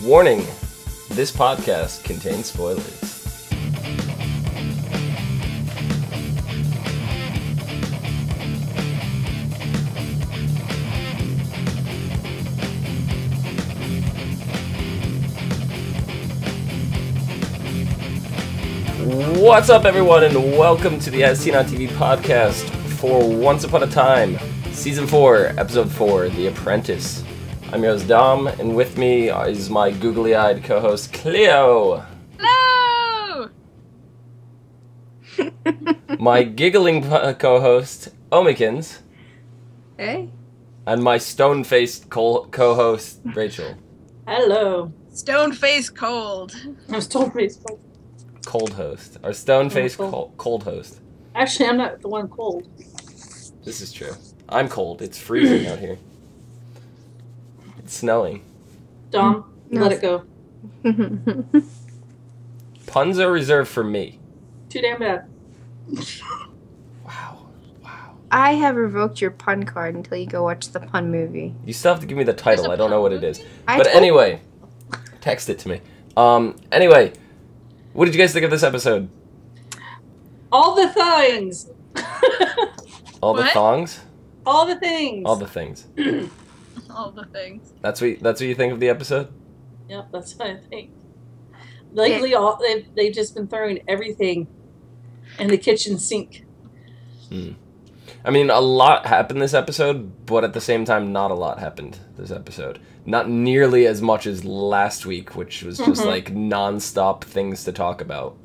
Warning, this podcast contains spoilers. What's up, everyone, and welcome to the As Seen on TV podcast for Once Upon a Time, Season 4, Episode 4, The Apprentice. I'm your host, Dom, and with me is my googly-eyed co-host, Clio. Hello! My giggling co-host, Omikins. Hey. And my stone-faced co-host, Rachel. Hello. Stone-faced cold. I'm stone-faced cold. Cold host. Our stone-faced cold host. Actually, I'm not the one cold. This is true. I'm cold. It's freezing out here. It's snowing. Dom, let it go. Puns are reserved for me. Too damn bad. Wow. I have revoked your pun card until you go watch the pun movie. You still have to give me the title. I don't know what it is. I But told- anyway, text it to me. Anyway, what did you guys think of this episode? All the things. All the What? thongs? All the things. All the things. All the things. That's what you think of the episode? Yep, that's what I think. Lately, they've just been throwing everything in the kitchen sink. I mean, a lot happened this episode, but at the same time, not a lot happened this episode. Not nearly as much as last week, which was just like non-stop things to talk about.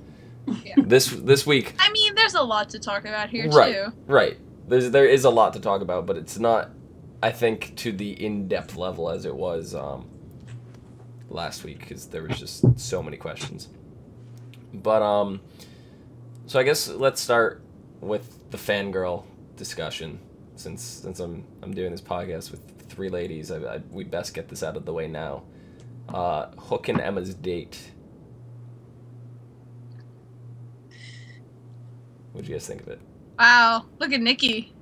Yeah. This week, I mean, there's a lot to talk about here, right, too. right. There is a lot to talk about, but it's not, I think, to the in-depth level as it was last week, because there was just so many questions. But so I guess let's start with the fangirl discussion, since I'm doing this podcast with three ladies. We best get this out of the way now. Hook and Emma's date. What'd you guys think of it? Wow, look at Nikki.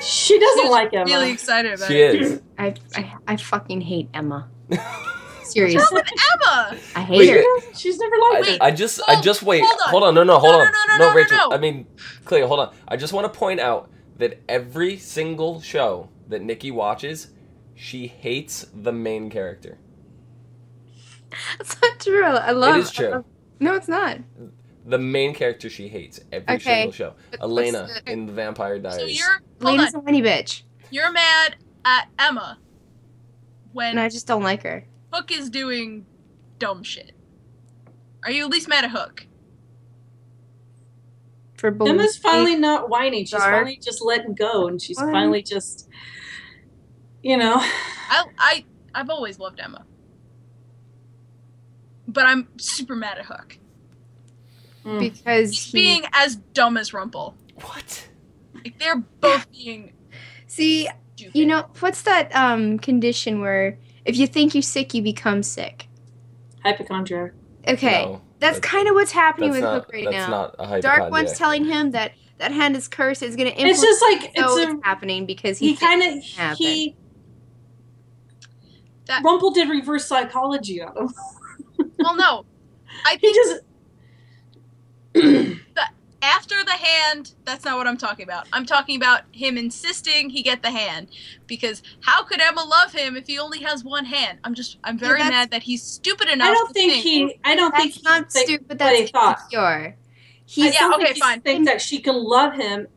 She doesn't like Emma. Really excited about She it. is. I fucking hate Emma. What's Seriously. wrong with Emma? I hate her. She's never liked Wait. it. I just wait. hold on. No, hold on. No, Rachel. no. I mean, Cleo, hold on. I just want to point out that every single show that Nikki watches, she hates the main character. That's not true. I love It is true. No, it's not. The main character she hates every Okay, single show. but Elena what's the- in The Vampire So Diaries. hold Lena's on. a whiny bitch. You're mad at Emma when And I just don't like her. Hook is doing dumb shit. Are you at least mad at Hook? For believing. Emma's finally not whining. She's Dark. finally just letting go, and she's What? finally just, you know. I've always loved Emma. But I'm super mad at Hook. Because He's being as dumb as Rumple. What? Like, they're both being See, stupid. you know, what's that condition where if you think you're sick, you become sick? Hypochondriac. Okay. No, that's kind of what's happening That's with not. Hook right That's now. not a hypochondriac. Dark One's telling him that that hand is cursed. It's going to It's just like so it's it's happening because he he kind of happen. Rumple did reverse psychology on him. Well, no. I He think just after the hand, that's not what I'm talking about. I'm talking about him insisting he get the hand. Because how could Emma love him if he only has one hand? I'm very that's- mad that he's stupid enough I don't to think That's he not think stupid. what he That's thought. insecure. I He's don't okay, think fine. He think that she can love him.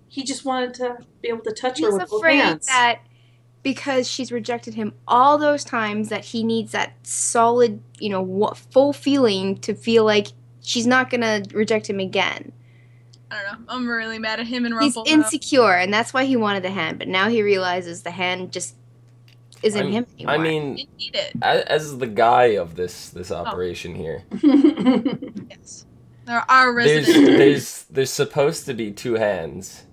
He just wanted to be able to touch her He's with both afraid hands. that because she's rejected him all those times that he needs that solid, you know, full feeling to feel like she's not going to reject him again. I don't know. I'm really mad at him and He's Rumple. now. insecure, and that's why he wanted the hand. But now he realizes the hand just isn't him anymore. I mean, Didn't need it. as the guy of this operation here, Yes. There are residents. there's supposed to be two hands,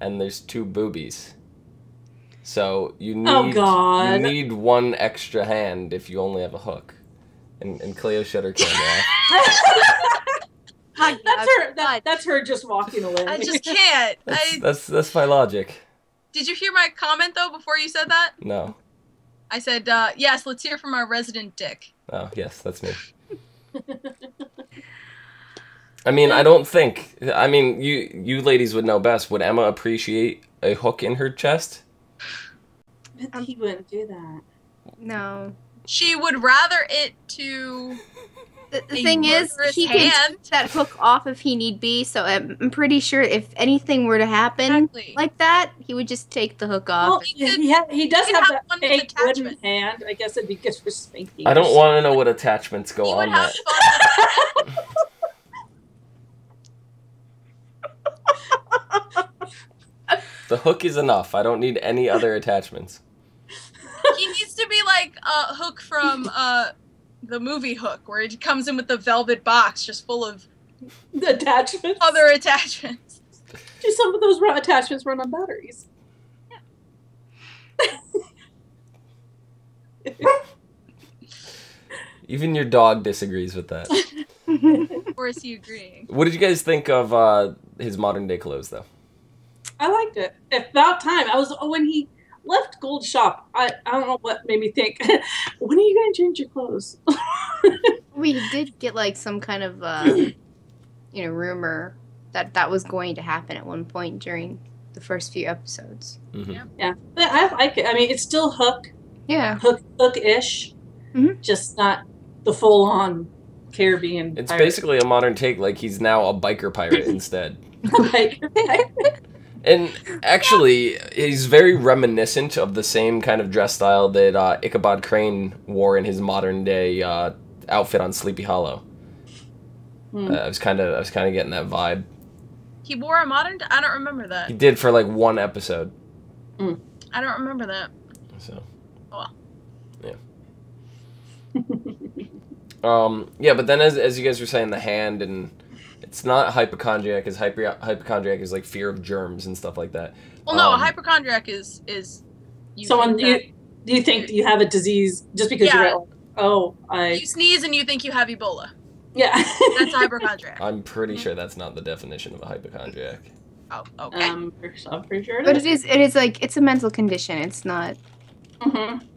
and there's two boobies. So you need Oh, God. you need one extra hand if you only have a hook. And Cleo shut her camera off. That's her just walking away. I just can't. That's my logic. Did you hear my comment though before you said that? No. I said, yes, let's hear from our resident dick. Oh, yes, that's me. I mean, I don't think... I mean, you ladies would know best. Would Emma appreciate a hook in her chest? He wouldn't do that. No. She would rather it to... The thing is, he can take that hook off if he need be, so I'm pretty sure if anything were to happen like that, he would just take the hook off. Well, he does have that fake wooden hand. I guess it'd be good for spanking. I don't want to know what attachments go on that. The hook is enough. I don't need any other attachments. He needs to be like a Hook from the movie Hook, where it comes in with the velvet box just full of the attachments. Other attachments. Just some of those attachments run on batteries. Yeah. Even your dog disagrees with that. Or is he agreeing? What did you guys think of his modern day clothes, though? I liked it. About time. When he left Gold Shop, I don't know what made me think, when are you going to change your clothes? We did get like some kind of, rumor that was going to happen at one point during the first few episodes. Mm-hmm. Yeah. But I like it. I mean, it's still Hook. Yeah. Hook-ish. Mm-hmm. Just not the full-on Caribbean It's pirate. basically a modern take, like he's now a biker pirate instead. Biker pirate. And actually, he's very reminiscent of the same kind of dress style that Ichabod Crane wore in his modern day outfit on Sleepy Hollow. I was kind of getting that vibe. He wore a modern... I don't remember that. He did for like one episode. I don't remember that. So. Oh well. Yeah, but then as you guys were saying, the hand and... It's not hypochondriac, as hypochondriac is like fear of germs and stuff like that. Well, no, a hypochondriac is someone. Do you think you have a disease just because you're like, you sneeze and you think you have Ebola? Yeah, that's a hypochondriac. I'm pretty sure that's not the definition of a hypochondriac. Oh, okay. I'm pretty sure. But it is like it's a mental condition. It's not. Mm-hmm.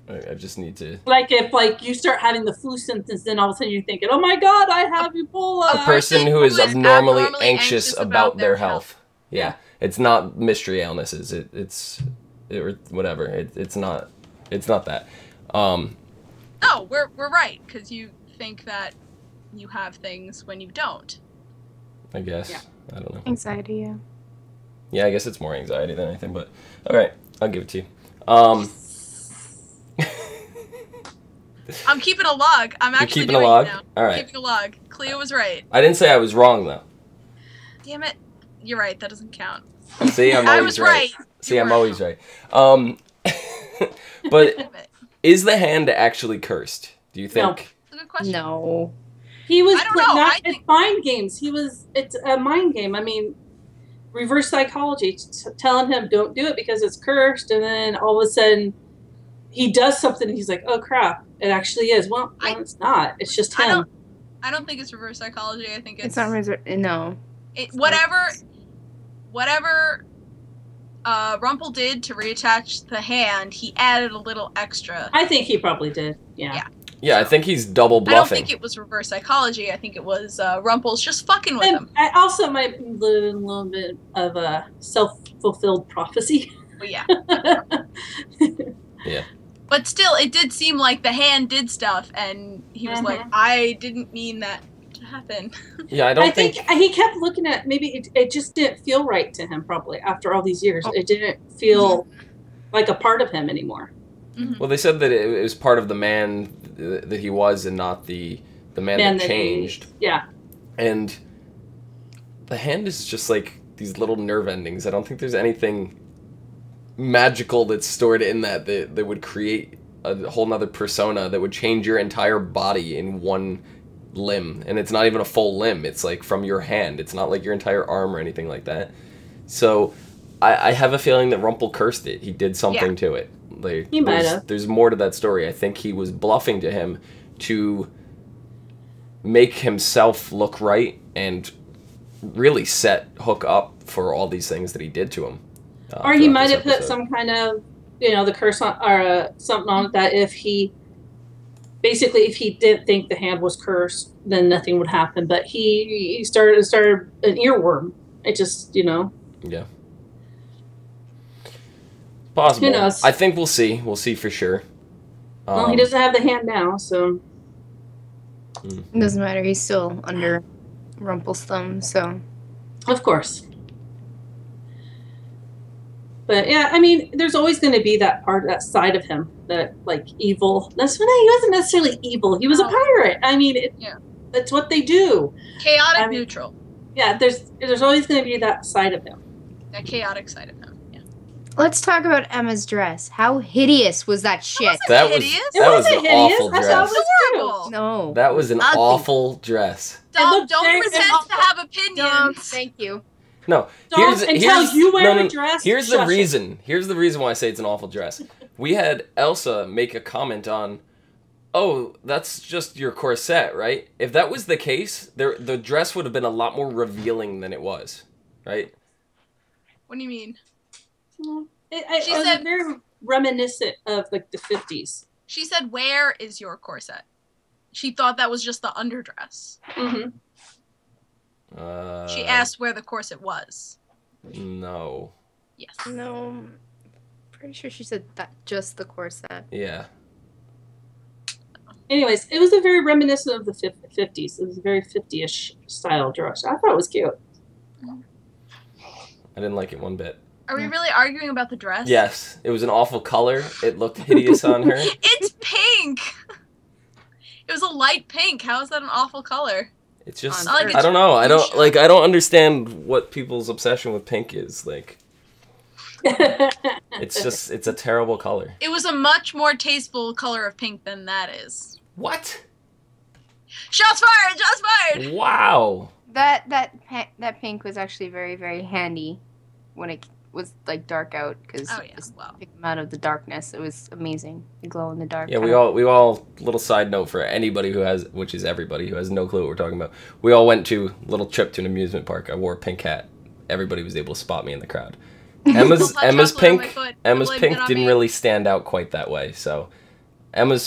I just need to... Like, if, you start having the flu symptoms, then all of a sudden you're thinking, oh my god, I have Ebola! A person who is abnormally anxious about their health. Yeah. It's not mystery illnesses. It's whatever. It's not that. No, we're right, because you think that you have things when you don't. I guess. Yeah. I don't know. Anxiety, yeah. Yeah, I guess it's more anxiety than anything, but... Alright, I'll give it to you. I'm keeping a log. I'm actually keeping a doing log? it now. All right. I'm keeping a log. Cleo was right. I didn't say I was wrong, though. Damn it. You're right. That doesn't count. See, I'm always I was right. See, I'm always right. But is the hand actually cursed? Do you think? No. That's a good question. No. He was I don't know. it's mind games. It's a mind game. I mean, reverse psychology, telling him don't do it because it's cursed, and then all of a sudden he does something and he's like, oh crap, it actually is. Well, it's not. It's just him. I don't think it's reverse psychology. I think it's not no. Whatever Rumpel did to reattach the hand, he added a little extra. I think he probably did. Yeah. Yeah, I think he's double bluffing. I don't think it was reverse psychology. I think it was Rumpel's just fucking with him. I also might live in a little bit of a self-fulfilled prophecy. Well, yeah. Yeah. But still, it did seem like the hand did stuff, and he was like, I didn't mean that to happen. Yeah, I think he kept looking at, maybe it just didn't feel right to him, probably, after all these years. It didn't feel like a part of him anymore. Mm-hmm. Well, they said that it was part of the man that he was and not the man that changed. Yeah. And the hand is just like these little nerve endings. I don't think there's anything magical that's stored in that would create a whole nother persona that would change your entire body in one limb. And it's not even a full limb. It's like from your hand. It's not like your entire arm or anything like that. So I have a feeling that Rumpel cursed it. He did something to it. Like, he might have. There's more to that story. I think he was bluffing to him to make himself look right and really set Hook up for all these things that he did to him. Or he throughout might this have put episode. some kind of, the curse on, or something on it that if he didn't think the hand was cursed, then nothing would happen. But he started an earworm. It just, Yeah. Possible. Who knows? I think we'll see. We'll see for sure. Well, he doesn't have the hand now, so. It doesn't matter. He's still under Rumple's thumb, so. Of course. But yeah, I mean, there's always going to be that that side of him, that like evil. He wasn't necessarily evil. He was a pirate. I mean, that's what they do. Chaotic neutral. Yeah, there's always going to be that side of him. That chaotic side of him. Yeah. Let's talk about Emma's dress. How hideous was that shit? That was hideous. that was an It wasn't hideous. awful I thought dress. it was Horrible. No. That was an Ugly. awful dress. Don't very pretend awful. to have opinions. Thank you. No, Don't until you wear a dress. Here's the shush it. reason. Here's the reason why I say it's an awful dress. We had Elsa make a comment on, "Oh, that's just your corset, right?" If that was the case, the dress would have been a lot more revealing than it was, right? What do you mean? She said- said very reminiscent of like the 50s. She said, "Where is your corset?" She thought that was just the underdress. Mm-hmm. She asked where the corset was. No. Yes. No. Pretty sure she said that just the corset. Yeah. Anyways, it was a very reminiscent of the 50s. It was a very 50-ish style dress. I thought it was cute. I didn't like it one bit. Are we really arguing about the dress? Yes, it was an awful color. It looked hideous on her. It's pink. It was a light pink. How is that an awful color? It's just, On Earth. I don't know. I don't understand what people's obsession with pink is. Like, it's a terrible color. It was a much more tasteful color of pink than that is. What? Shots fired! Shots fired! Wow. That pink was actually very, very handy when it was like dark out because pick them out of the darkness. It was amazing. The glow in the dark. Yeah, we all little side note for anybody who has, which is everybody who has no clue what we're talking about. We all went to a little trip to an amusement park. I wore a pink hat. Everybody was able to spot me in the crowd. Emma's pink didn't really stand out quite that way. So Emma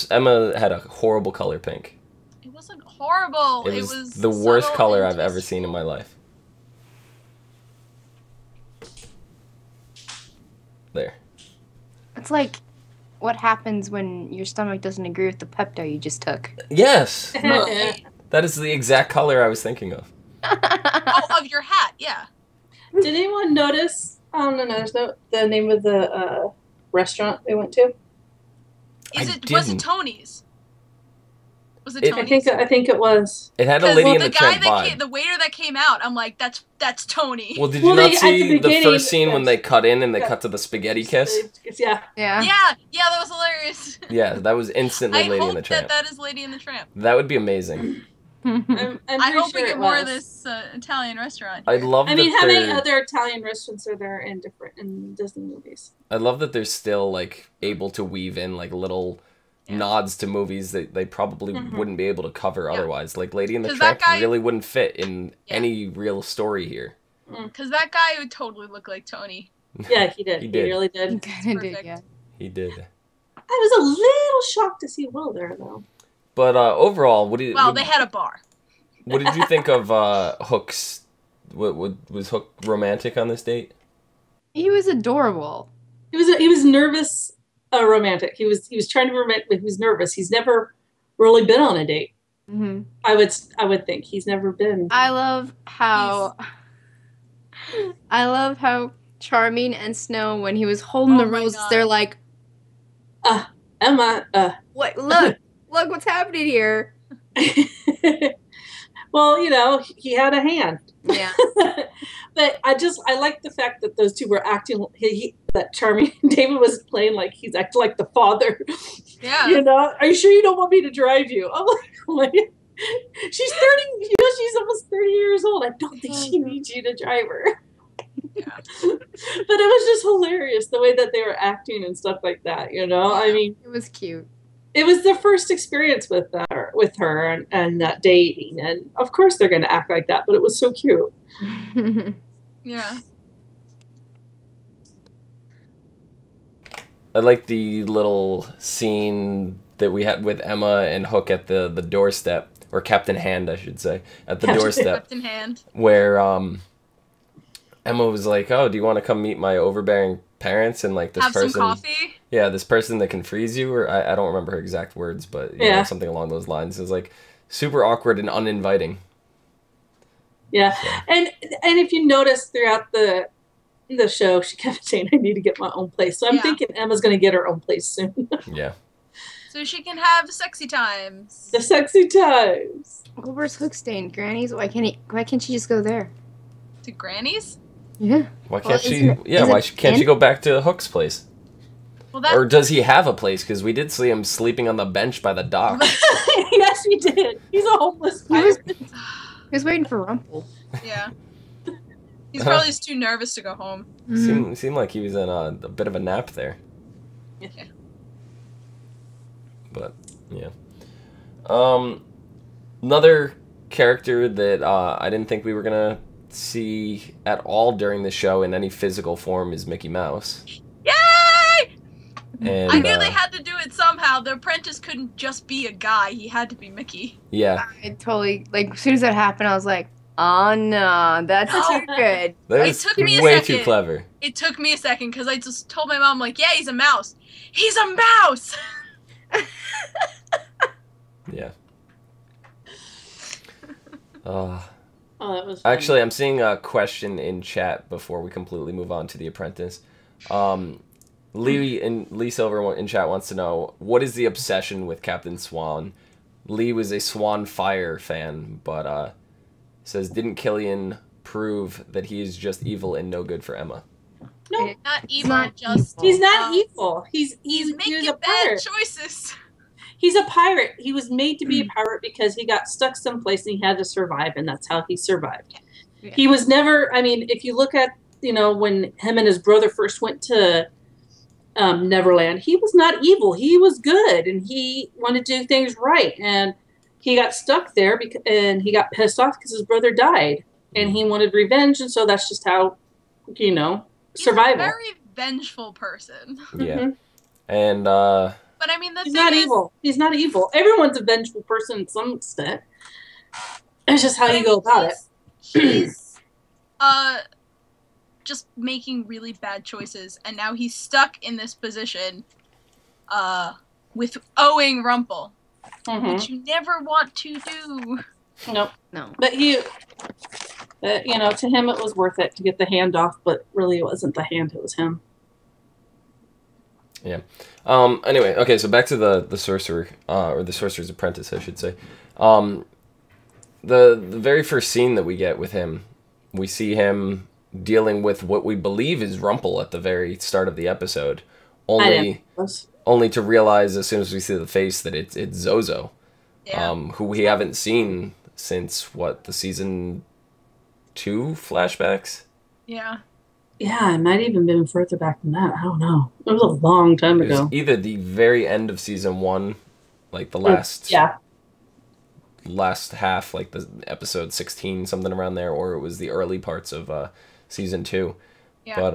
had a horrible color pink. It wasn't horrible. It was the worst color I've ever seen in my life. There. It's like what happens when your stomach doesn't agree with the Pepto you just took. Yes. That is the exact color I was thinking of. Oh, of your hat, yeah. Did anyone notice? I don't know. The name of the restaurant they went to. Was it Tony's? Was it Tony's? I think it was. It had a Lady in the Tramp guy vibe. the waiter that came out, I'm like, that's Tony. Well, did you not see the first scene when they cut in and they cut to the spaghetti kiss? Yeah. Yeah, that was hilarious. Yeah, that was instantly Lady in the Tramp. that is Lady in the Tramp. That would be amazing. I hope we get more of this Italian restaurant I here. love that how many other Italian restaurants are there in Disney movies? I love that they're still like able to weave in like little nods to movies that they probably wouldn't be able to cover otherwise. Like Lady in the Tramp really wouldn't fit in any real story here. Because that guy would totally look like Tony. Yeah, he did. He really did. He kind of did, yeah. He did. I was a little shocked to see Will there, though. But overall, they had a bar. What did you think of Hook's? Was Hook romantic on this date? He was adorable. He was nervous, romantic. He was trying to romantic. He was nervous. He's never really been on a date. Mm-hmm. I would think he's never been. I love how Charming and Snow, when he was holding the roses, they're like, Emma, what? Look what's happening here. Well, he had a hand. Yeah. But I like the fact that those two were acting. That Charming David was playing like he's acting like the father. Yeah. Are you sure you don't want me to drive you? I'm like, she's 30. She's almost 30 years old. I don't think she needs you to drive her. Yeah. But it was just hilarious the way that they were acting and stuff like that. I mean, it was cute. It was their first experience with her and dating, and of course they're going to act like that. But it was so cute. Yeah. I like the little scene that we had with Emma and Hook at the doorstep, or Captain Hand, I should say, at the doorstep. Captain Hand. Where Emma was like, "Oh, do you want to come meet my overbearing parents?" And like this Have person, some coffee. yeah, this person that can freeze you, or I don't remember her exact words, but you know, something along those lines. It was like super awkward and uninviting. Yeah, and if you notice throughout the show, she kept saying, "I need to get my own place." So I'm thinking Emma's going to get her own place soon. Yeah. So she can have sexy times. The sexy times. Well, where's Hook staying? Granny's? Why can't she just go there? To Granny's? Yeah. Why can't she? Yeah. Why can't she go back to Hook's place? Well, that. Or does he have a place? Because we did see him sleeping on the bench by the dock. Yes, he did. He's a homeless pirate. He was waiting for Rumple. Yeah. He's probably just too nervous to go home. Seemed like he was in a bit of a nap there. Yeah. But yeah. Another character that I didn't think we were gonna see at all during the show in any physical form is Mickey Mouse. Yay! And, I knew they had to do it somehow. The apprentice couldn't just be a guy. He had to be Mickey. Yeah. I totally, like, as soon as that happened, I was like, oh no, that's too good. That It is took me a way second. too clever. It took me a second because I just told my mom, like, yeah, he's a mouse. He's a mouse! Yeah. Oh, that was funny. Actually, I'm seeing a question in chat before we completely move on to The Apprentice. Lee Silver in chat wants to know, what is the obsession with Captain Swan? Lee was a Swan Fire fan, but says, didn't Killian prove that he is just evil and no good for Emma? No, Not evil, not just... evil. he's not evil. He's making a bad pirate. choices. He's a pirate. He was made to be a pirate because he got stuck someplace and he had to survive, and that's how he survived. Yeah. He was never, I mean, if you look at, when him and his brother first went to Neverland, he was not evil. He was good, and he wanted to do things right. And he got stuck there and he got pissed off because his brother died, and he wanted revenge, and so that's just how, He's survival. a very vengeful person. Yeah. And, But I mean, the He's thing not is, evil. He's not evil. Everyone's a vengeful person to some extent. It's just how you go about it. He's just making really bad choices, and now he's stuck in this position with owing Rumple, which you never want to do. Nope. No. But to him it was worth it to get the hand off, but really it wasn't the hand, it was him. Yeah. Anyway, okay, so back to the sorcerer, or the sorcerer's apprentice, I should say. The very first scene that we get with him, we see him dealing with what we believe is Rumple at the very start of the episode, only to realize as soon as we see the face that it's Zozo, who we haven't seen since the season 2 flashbacks. Yeah. Yeah, it might even been further back than that. I don't know. It was a long time It was ago. either the very end of season 1, like the last half, like the episode 16, something around there, or it was the early parts of season 2. Yeah. But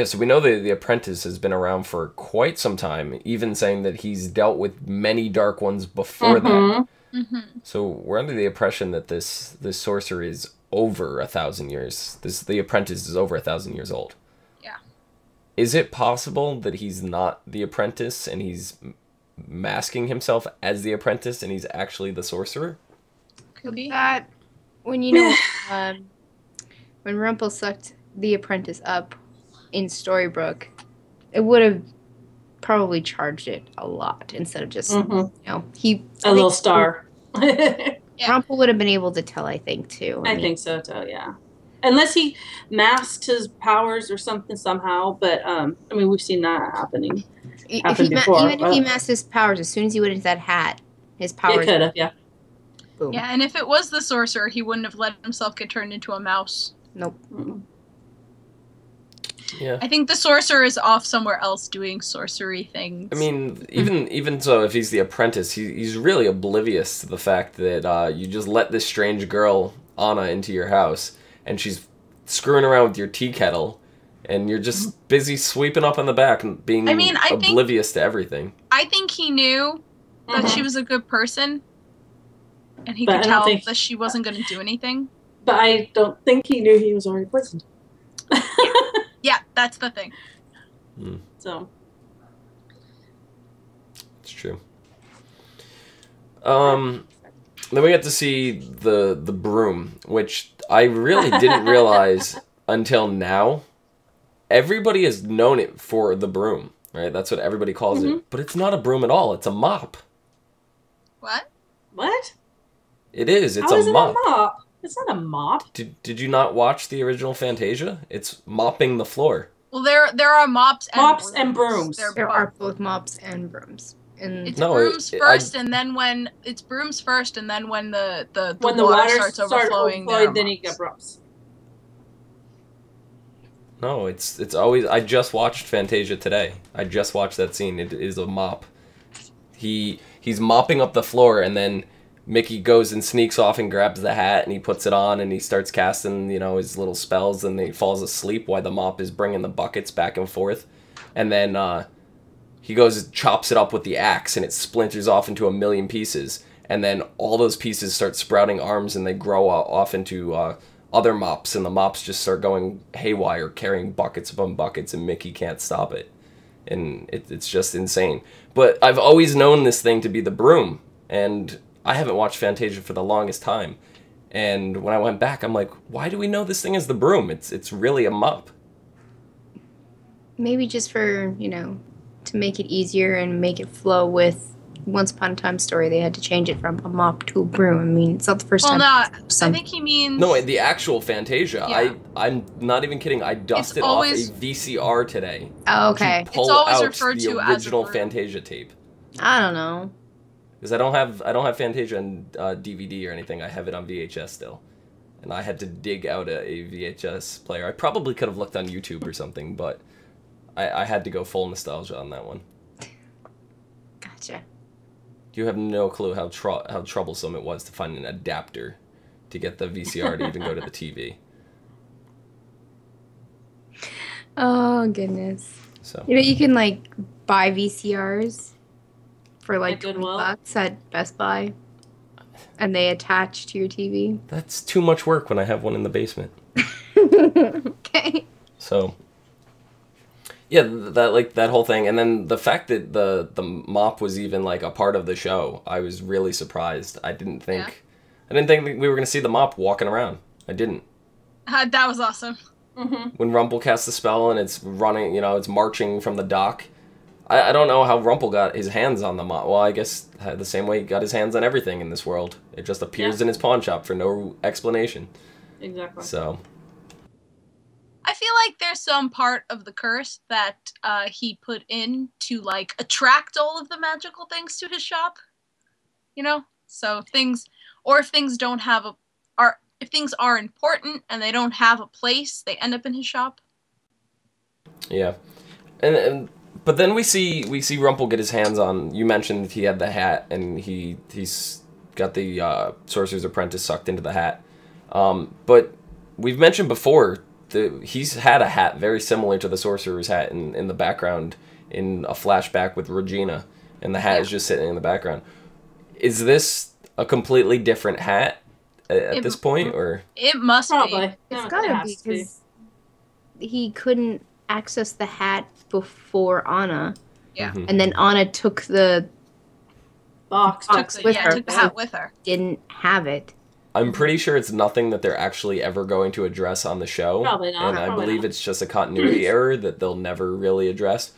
so we know the Apprentice has been around for quite some time, even saying that he's dealt with many Dark Ones before that. So we're under the impression that this sorcerer is over 1,000 years. The Apprentice is over 1,000 years old. Yeah. Is it possible that he's not the Apprentice and he's masking himself as the Apprentice and he's actually the sorcerer? Could be. That when when Rumple sucked the Apprentice up in Storybrooke, it would have probably charged it a lot instead of just a little star. Yeah. Rumple would have been able to tell, I think, too. I think so too, yeah. Unless he masked his powers or something somehow, but we've seen that happening. Even if he masked his powers, as soon as he went into that hat, his powers. He could have, yeah. Boom. Yeah, and if it was the sorcerer, he wouldn't have let himself get turned into a mouse. Nope. Yeah. I think the sorcerer is off somewhere else doing sorcery things. I mean, even so, if he's the Apprentice, he's really oblivious to the fact that you just let this strange girl, Anna, into your house, and she's screwing around with your tea kettle, and you're just busy sweeping up in the back and being oblivious to everything. I think he knew that she was a good person, and he But could I don't tell think- that she wasn't going to do anything. But I don't think he knew he was already poisoned. Yeah, that's the thing. So. It's true. Then we get to see the broom, which I really didn't realize until now. Everybody has known it for the broom, right? That's what everybody calls it. But it's not a broom at all. It's a mop. What? What? It is. It's How is a it mop. a mop? It's not a mop. Did you not watch the original Fantasia? It's mopping the floor. Well, there are mops and brooms. There are both mops and brooms. And It's No, brooms it- first, and then when it's brooms first, and then when the water starts overflowing, there are then you mops. get brooms. No, it's always. I just watched Fantasia today. I just watched that scene. It is a mop. He's mopping up the floor, and then Mickey goes and sneaks off and grabs the hat, and he puts it on, and he starts casting, his little spells, and he falls asleep while the mop is bringing the buckets back and forth, and then he goes and chops it up with the axe, and it splinters off into a million pieces, and then all those pieces start sprouting arms, and they grow off into other mops, and the mops just start going haywire, carrying buckets upon buckets, and Mickey can't stop it. And it's just insane. But I've always known this thing to be the broom, and I haven't watched Fantasia for the longest time. And when I went back, I'm like, why do we know this thing is the broom? It's really a mop. maybe just for, to make it easier and make it flow with Once Upon a Time story, they had to change it from a mop to a broom. I mean, it's not the first time. I think he means... No, the actual Fantasia. Yeah. I'm not even kidding. I dusted always- off a VCR today. Oh, okay. To pull It's always out referred the to as a original broom. Fantasia tape. I don't know. Because I don't have Fantasia on DVD or anything. I have it on VHS still. And I had to dig out a VHS player. I probably could have looked on YouTube or something, but I had to go full nostalgia on that one. Gotcha. You have no clue how troublesome it was to find an adapter to get the VCR to even go to the TV. Oh, goodness. So You can, buy VCRs for, At $20 Goodwill? at Best Buy. And they attach to your TV. that's too much work when I have one in the basement. Okay. So yeah, that whole thing, and then the fact that the mop was even a part of the show, I was really surprised. I didn't think we were gonna see the mop walking around. I didn't. That was awesome. When Rumple casts the spell and it's running, it's marching from the dock. I don't know how Rumple got his hands on the mop. Well, I guess the same way he got his hands on everything in this world. It just appears in his pawn shop for no explanation. Exactly. So I feel like there's some part of the curse that he put in to attract all of the magical things to his shop. So if things don't have if things are important and they don't have a place, they end up in his shop. yeah, but then we see Rumple get his hands on. You mentioned he had the hat, and he's got the Sorcerer's Apprentice sucked into the hat. But we've mentioned before he's had a hat very similar to the Sorcerer's hat in the background in a flashback with Regina, and the hat is just sitting in the background. Is this a completely different hat at this point, or? It must Probably. be. It's No, gotta it be has to because he couldn't access the hat before Anna. Yeah. Mhm. And then Anna took the Box. Box with her. Took the hat with her. didn't have it. I'm pretty sure it's nothing that they're actually ever going to address on the show. Probably not, And I probably believe not. it's just a continuity error that they'll never really address.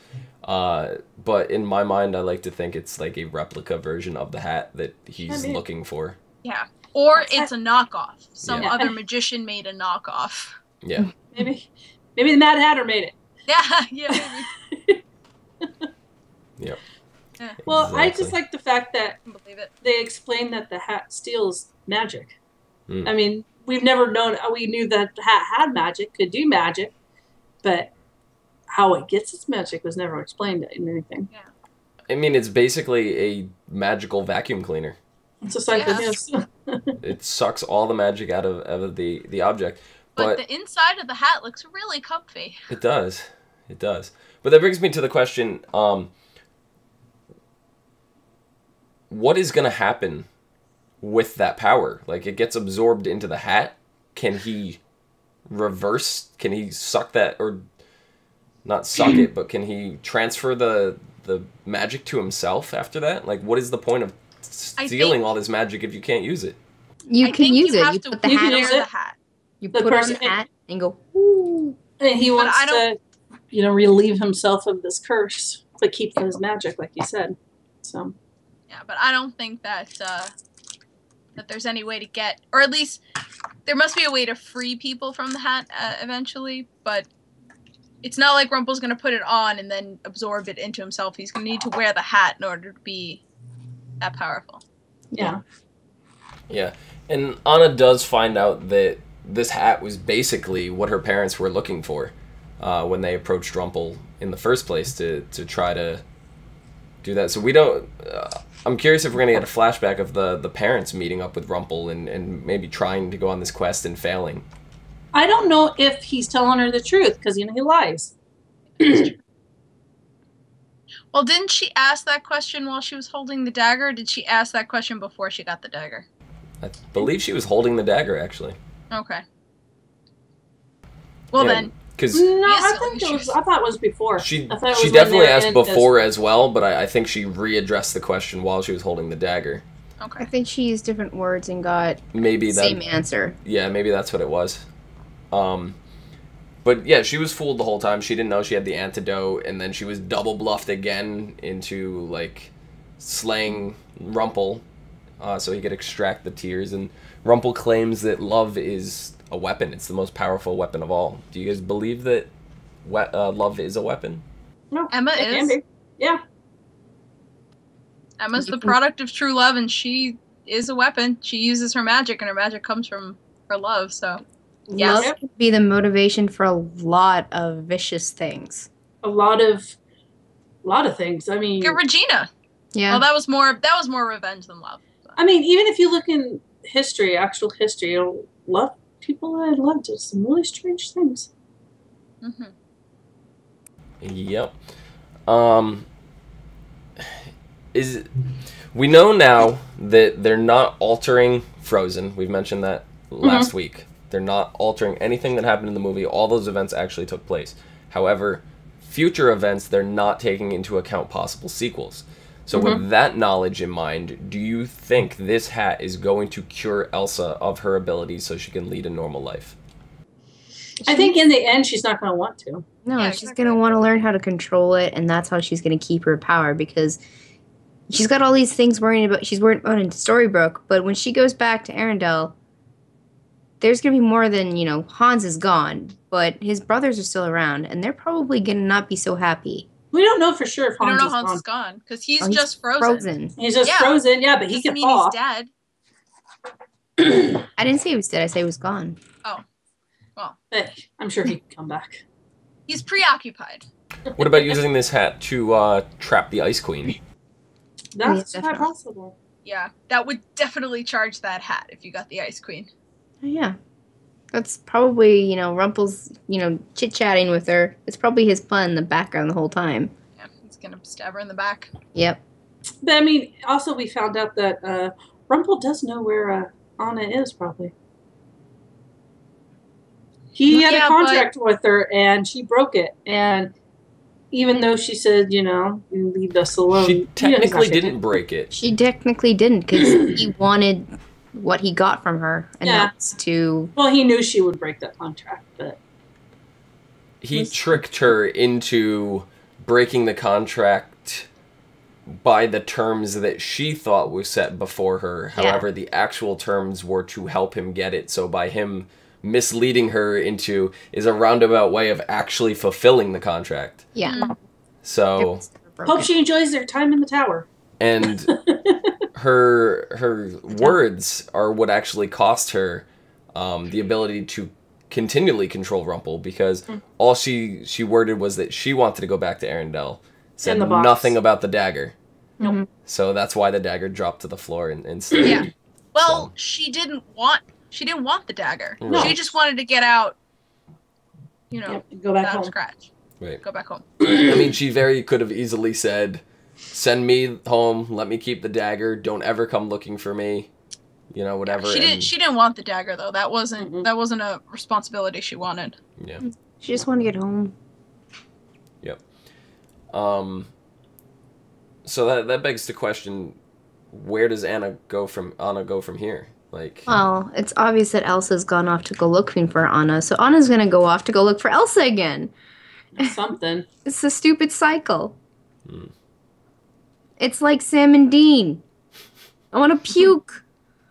But in my mind, I like to think it's like a replica version of the hat that he's looking for. Yeah. Or it's a knockoff. Some Yeah. other magician made a knockoff. Yeah. Maybe the Mad Hatter made it. Yeah, maybe. Yep. Yeah. Well, I Exactly. just like the fact that I can believe it. they explain that the hat steals magic. Mm. I mean, we've never known. We knew that the hat had magic, could do magic, but how it gets its magic was never explained in anything. I mean, it's basically a magical vacuum cleaner. It's a siphon, Yeah. yes. It sucks all the magic out of the object. But the inside of the hat looks really comfy. It does. It does. But that brings me to the question, what is going to happen with that power? Like, it gets absorbed into the hat. Can he reverse? Can he suck that, or not suck it, but can he transfer the magic to himself after that? Like, what is the point of stealing all this magic if you can't use it? You can use it. You put the hat wear on. the hat. You put on the hat and go, ooh. And he wants to, relieve himself of this curse, but keep his magic, like you said. So. Yeah, but I don't think that that there's any way to get, or at least there must be a way to free people from the hat eventually. But it's not like Rumple's gonna put it on and then absorb it into himself. He's gonna need to wear the hat in order to be that powerful. Yeah. Yeah, and Anna does find out that this hat was basically what her parents were looking for when they approached Rumple in the first place to try to do that. So we don't... I'm curious if we're going to get a flashback of the parents meeting up with Rumple and maybe trying to go on this quest and failing. I don't know if he's telling her the truth, because, he lies. Well, didn't she ask that question while she was holding the dagger, or did she ask that question before she got the dagger? I believe she was holding the dagger, actually. Okay. Well, then... Cause I thought it was before. She definitely asked before as well, but I think she readdressed the question while she was holding the dagger. Okay. I think she used different words and got maybe the same answer. Yeah, maybe that's what it was. But yeah, she was fooled the whole time. She didn't know she had the antidote, and then she was double bluffed again into like slaying Rumple, so he could extract the tears. And Rumple claims that love is a weapon. It's the most powerful weapon of all. Do you guys believe that love is a weapon? No, Emma is. Can be. Yeah. Emma's the product of true love, and she is a weapon. She uses her magic, and her magic comes from her love. So, yes. Love can be the motivation for a lot of vicious things. A lot of things. I mean, Get Regina. Yeah. Well, that was more revenge than love. So. I mean, even if you look in history, actual history, love. People I love did some really strange things. Mm-hmm. Yep. We know now that they're not altering Frozen. We've mentioned that last week. They're not altering anything that happened in the movie. All those events actually took place. However, future events, they're not taking into account possible sequels. So with that knowledge in mind, do you think this hat is going to cure Elsa of her abilities so she can lead a normal life? I think in the end, she's not going to want to. No, yeah, she's going to want to learn how to control it, and that's how she's going to keep her power, because she's got all these things she's worried about in Storybrooke, but when she goes back to Arendelle, there's going to be more than, Hans is gone, but his brothers are still around, and they're probably going to not be so happy. We don't know for sure if Hans is gone. We don't know Hans is gone, because he's just frozen. He's just frozen, yeah, but he can fall. He's dead. I didn't say he was dead, I said he was gone. Oh. Well. But I'm sure he'd come back. He's preoccupied. What about using this hat to trap the Ice Queen? That's quite possible. Yeah, that would definitely charge that hat if you got the Ice Queen. Oh, yeah. That's probably, Rumple's, chit-chatting with her. It's probably his fun in the background the whole time. Yeah, he's going to stab her in the back. Yep. But, I mean, also we found out that Rumple does know where Anna is, probably. He had a contract with her, and she broke it. And even though she said, you leave us alone. She technically didn't break it. She technically didn't, because he wanted what he got from her, and that's to... Well, he knew she would break that contract, but... He tricked her into breaking the contract by the terms that she thought were set before her. However, the actual terms were to help him get it, so by him misleading her into is a roundabout way of actually fulfilling the contract. Yeah. So... Hope she enjoys their time in the tower. And... Her words are what actually cost her the ability to continually control Rumple, because all she worded was that she wanted to go back to Arendelle, said nothing about the dagger. Nope. So that's why the dagger dropped to the floor instead. Yeah. Well, she didn't want She didn't want the dagger. No. She just wanted to get out, you know, Yep, go back without home. a scratch. Right. Go back home. I mean, she very could have easily said, "Send me home. Let me keep the dagger. Don't ever come looking for me." You know, whatever. She didn't. She didn't want the dagger though. That wasn't. Mm-mm. That wasn't a responsibility she wanted. Yeah. She just wanted to get home. Yep. So that begs the question: where does Anna go from here? Like, Well, it's obvious that Elsa's gone off to go looking for Anna, so Anna's gonna go off to go look for Elsa again. Something. It's a stupid cycle. Hmm. It's like Sam and Dean. I want to puke.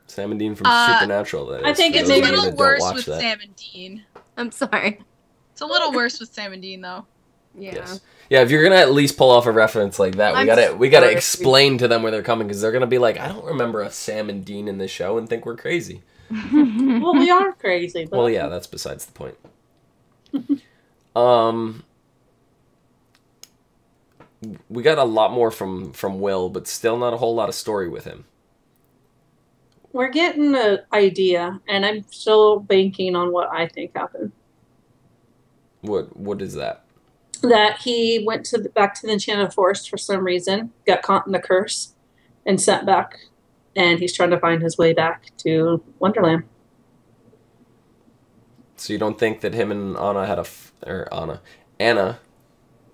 Sam and Dean from Supernatural. That is. I think For it's those It's of a you little that don't worse watch with that. Sam and Dean. I'm sorry. It's a little worse with Sam and Dean though. Yeah. Yes. Yeah, if you're gonna at least pull off a reference like that, we gotta sorry. explain to them where they're coming, because they're gonna be like, "I don't remember a Sam and Dean in this show," and think we're crazy. Well, we are crazy. But Well, yeah, that's besides the point. We got a lot more from Will, but still not a whole lot of story with him. we're getting an idea, and I'm still banking on what I think happened. What is that? That he went back to the Enchanted Forest for some reason, got caught in the curse, and sent back, and he's trying to find his way back to Wonderland. So you don't think that him and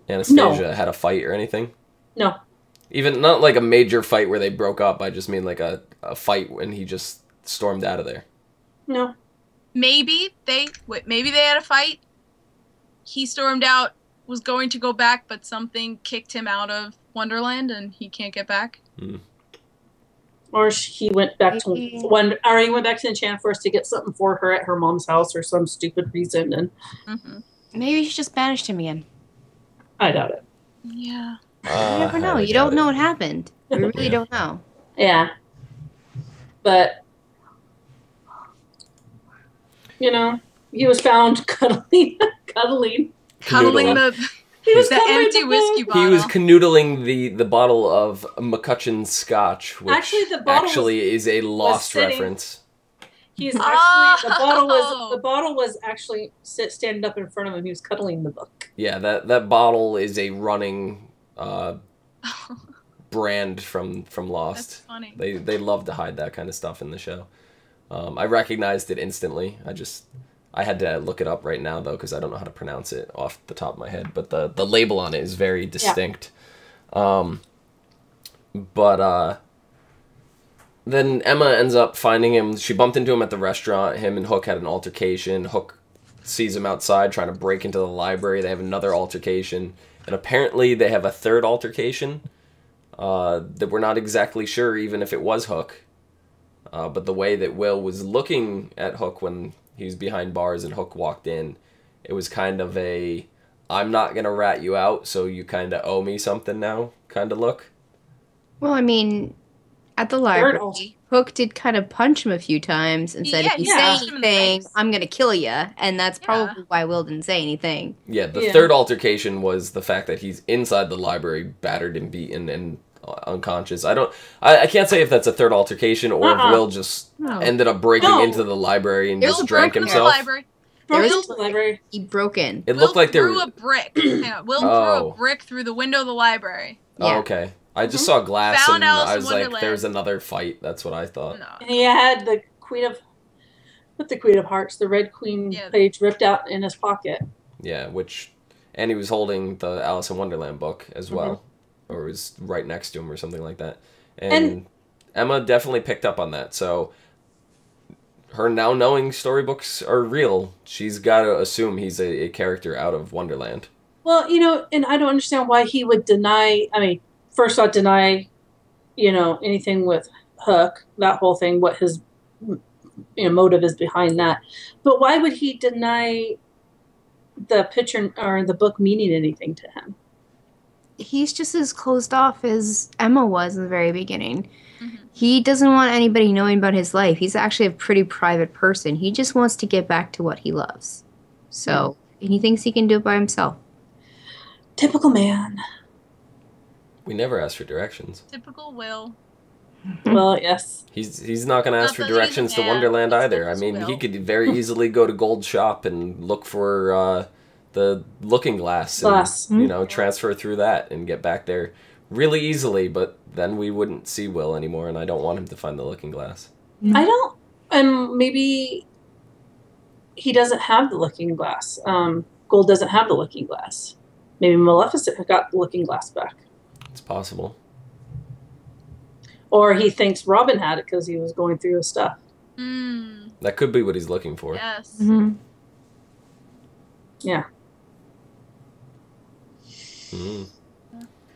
Anastasia had a fight or anything? No. Even not like a major fight where they broke up. I just mean like a fight when he just stormed out of there. No. Maybe they had a fight. He stormed out, was going to go back, but something kicked him out of Wonderland, and he can't get back. Or he went back to he went back to the Enchanted Forest to get something for her at her mom's house or some stupid reason, and Maybe she just banished him again. I doubt it. Yeah. You never know. You don't know what happened. We really don't know. Yeah. But he was found cuddling Cuddling Canoodling. He was the cuddling empty the whiskey book. bottle. He was canoodling the bottle of McCutcheon's scotch, which Actually, the bottle is a Lost sitting- reference. He's actually Oh. the bottle was actually standing up in front of him. He was cuddling the book. Yeah, that bottle is a running brand from That's Lost. funny. They love to hide that kind of stuff in the show. I recognized it instantly. I had to look it up right now though, because I don't know how to pronounce it off the top of my head. But the label on it is very distinct. Then Emma ends up finding him. She bumped into him at the restaurant. Him and Hook had an altercation. Hook sees him outside trying to break into the library. They have another altercation. And apparently they have a third altercation that we're not exactly sure even if it was Hook. But the way that Will was looking at Hook when he was behind bars and Hook walked in, it was kind of a, I'm not going to rat you out, so you kind of owe me something now kind of look. Well, I mean, at the library, Hook did kind of punch him a few times and said, Yeah, if you he say punched him in the anything, face. I'm going to kill you. And that's Yeah. probably why Will didn't say anything. Yeah, the Yeah. third altercation was the fact that he's inside the library, battered and beaten and unconscious. I can't say if that's a third altercation or if Will just No. ended up breaking No. into the library and There's just a drank broken himself. Library. Broke There into the library. He broke in. It looked like there threw were... a brick. Hang on. Will threw Oh. a brick through the window of the library. Oh, Yeah. okay. I just saw glass Found and Alice I in was like, Wonderland. there's another fight. That's what I thought. No. And he had the Queen of Hearts, the Red Queen Yeah. page ripped out in his pocket. Yeah, and he was holding the Alice in Wonderland book as well. Or it was right next to him or something like that. And Emma definitely picked up on that. So her now knowing storybooks are real, she's got to assume he's a character out of Wonderland. Well, and I don't understand why he would deny. I mean, first off, deny, anything with Hook, that whole thing, what his, motive is behind that. But why would he deny the picture or the book meaning anything to him? He's just as closed off as Emma was in the very beginning. Mhm. He doesn't want anybody knowing about his life. He's actually a pretty private person. He just wants to get back to what he loves. So, and he thinks he can do it by himself. Typical man. We never asked for directions. Typical Will. Well, yes. He's not going to ask for Not that he's directions to an Wonderland ant, either. I it's mean, he Will. could very easily go to Gold Shop and look for the Looking Glass and, Glass. you know, transfer through that and get back there really easily, but then we wouldn't see Will anymore, and I don't want him to find the Looking Glass. I don't. Maybe he doesn't have the Looking Glass. Gold doesn't have the Looking Glass. Maybe Maleficent got the Looking Glass back. It's possible. Or he thinks Robin had it because he was going through his stuff. That could be what he's looking for. Yes. Yeah.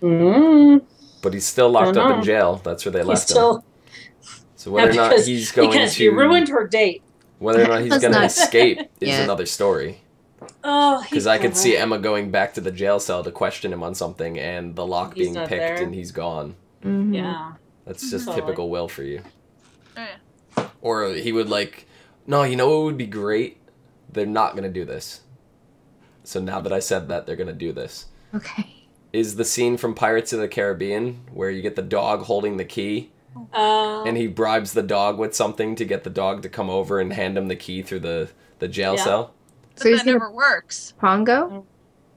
But he's still locked up in jail. That's where they left him. So whether or not he's going because to... you ruined her date. Whether or not he's going to escape is Yeah. another story. Oh, Because I could see Emma going back to the jail cell to question him on something and the lock He's being not picked there. and he's gone. Yeah. That's just Totally. typical Will for you. Oh, yeah. Or he would like, no, you know what would be great? They're not going to do this. So now that I said that, they're going to do this. Okay. Is the scene from Pirates of the Caribbean where you get the dog holding the key and he bribes the dog with something to get the dog to come over and hand him the key through the jail cell? But So he's that gonna- never works. Pongo?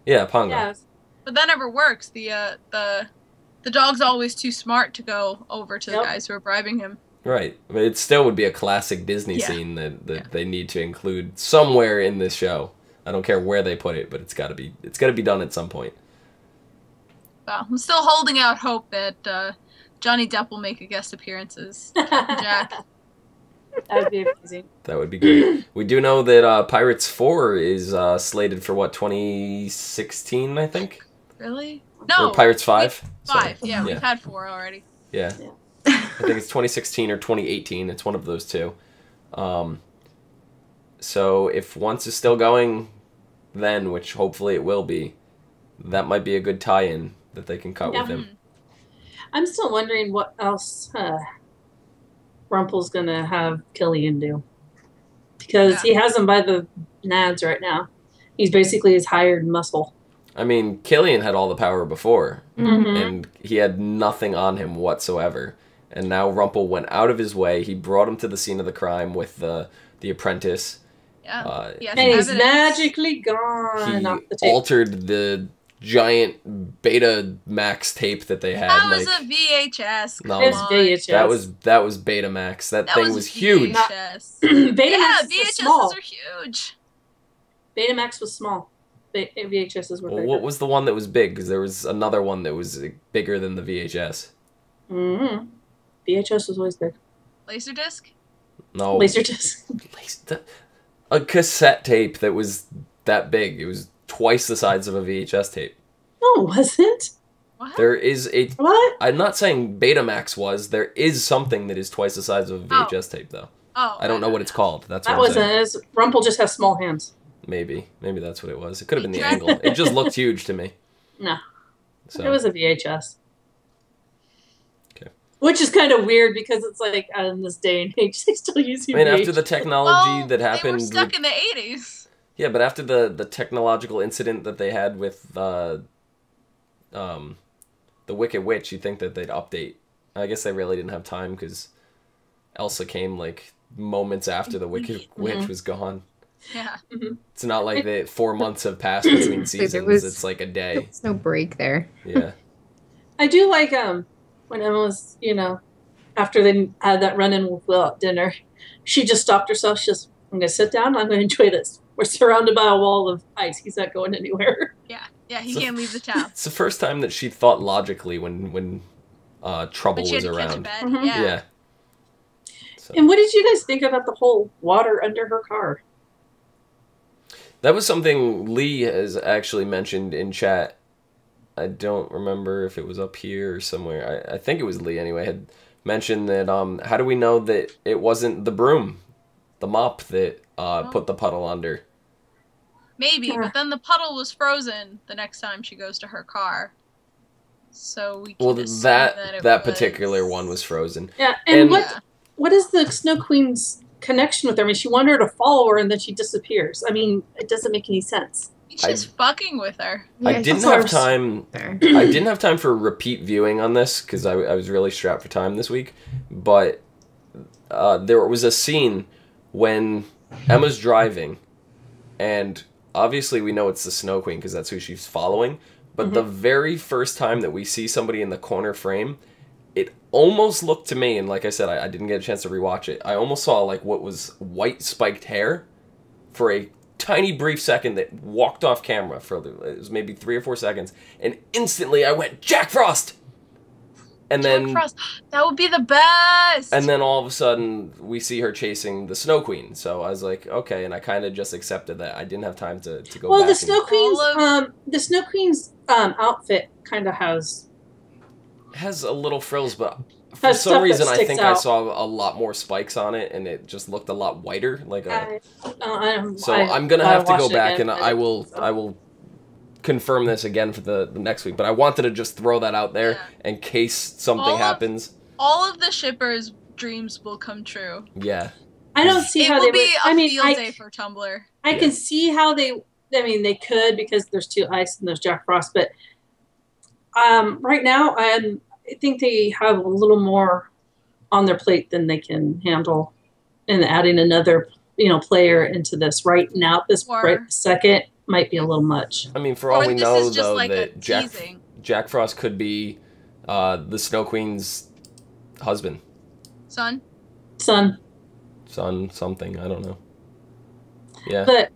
Yeah, Pongo. Yeah. But that never works. The dog's always too smart to go over to the guys who are bribing him. Right. But it still would be a classic Disney scene that they need to include somewhere in this show. I don't care where they put it, but it's got to be done at some point. Well, I'm still holding out hope that Johnny Depp will make a guest appearances. Captain Jack. That would be amazing. That would be great. We do know that Pirates 4 is slated for, 2016, I think? Really? No. Or Pirates 5? 5. Yeah, we've had 4 already. Yeah. I think it's 2016 or 2018. It's one of those two. So if Once is still going, then, which hopefully it will be, that might be a good tie-in that they can cut with him. I'm still wondering what else Rumple's going to have Killian do. Because he has him by the nads right now. He's basically his hired muscle. I mean, Killian had all the power before, and he had nothing on him whatsoever. And now Rumple went out of his way. He brought him to the scene of the crime with the Apprentice. Yeah. And he's magically gone off the He tape. altered the giant Betamax tape that they had. That was a VHS. No, It's VHS. that was Betamax. That thing was huge. VHS. Betamax was VHSs small. are huge. Betamax was small. VHSs were Well, bigger. what was the one that was big? Because there was another one that was bigger than the VHS. VHS was always big. Laserdisc? No. Laserdisc. A cassette tape that was that big. It was twice the size of a VHS tape. No, it wasn't. What? There is a... What? I'm not saying Betamax was. There is something that is twice the size of a VHS tape, though. Oh. I don't know what it's called. That's That what I'm saying. wasn't. Rumple just has small hands. Maybe that's what it was. It could have been the angle. It just looked huge to me. No. So. It was a VHS. Okay. Which is kind of weird because it's like in this day and age they still use VHS. I mean, after the technology that They happened... were stuck in the 80s. Yeah, but after the technological incident that they had with the Wicked Witch, you'd think that they'd update. I guess they really didn't have time because Elsa came like moments after the Wicked Witch was gone. Yeah. It's not like 4 months have passed between seasons. It's like a day. There's no break there. Yeah. I do like when Emma was, after they had that run-in with Will at dinner, she just stopped herself. She just, I'm going to sit down. I'm going to enjoy this. We're surrounded by a wall of ice. He's not going anywhere. Yeah, he can't leave the town. It's the first time that she thought logically when trouble But she was had to catch a around. bed. Yeah. So. And what did you guys think about the whole water under her car? That was something Lee has actually mentioned in chat. I don't remember if it was up here or somewhere. I think it was Lee anyway, had mentioned that how do we know that it wasn't the broom, the mop that put the puddle under? Maybe, but then the puddle was frozen the next time she goes to her car. So we can assume that it that was... particular one was frozen. Yeah, and what is the Snow Queen's connection with her? I mean, she wanted her to follow her and then she disappears. I mean, it doesn't make any sense. He's just fucking with her. I didn't have time. I didn't have time for repeat viewing on this because I was really strapped for time this week. But there was a scene when Emma's driving, and obviously we know it's the Snow Queen because that's who she's following. But the very first time that we see somebody in the corner frame, it almost looked to me, and like I said, I didn't get a chance to rewatch it. I almost saw like what was white spiked hair for a tiny brief second that walked off camera for it was maybe 3 or 4 seconds, and instantly I went Jack Frost. And then Jack Frost, that would be the best. And then all of a sudden we see her chasing the Snow Queen. So I was like, okay, and I kind of just accepted that. I didn't have time to go back. Well, the Snow Queen's outfit kind of has a little frills, but for some reason I think I saw a lot more spikes on it, and it just looked a lot whiter. Like I'm gonna have to go back, and I will confirm this again for the next week. But I wanted to just throw that out there in case something happens. All of the shippers' dreams will come true. Yeah. I don't see how they would. I mean, field day for Tumblr. I can see how they. I mean, they could because there's 2 ice and there's Jack Frost, but right now I think they have a little more on their plate than they can handle, and adding another player into this right now, right second, might be a little much. I mean, for all we know, though, like that Jack Frost could be the Snow Queen's husband. Son, something. I don't know. Yeah. But,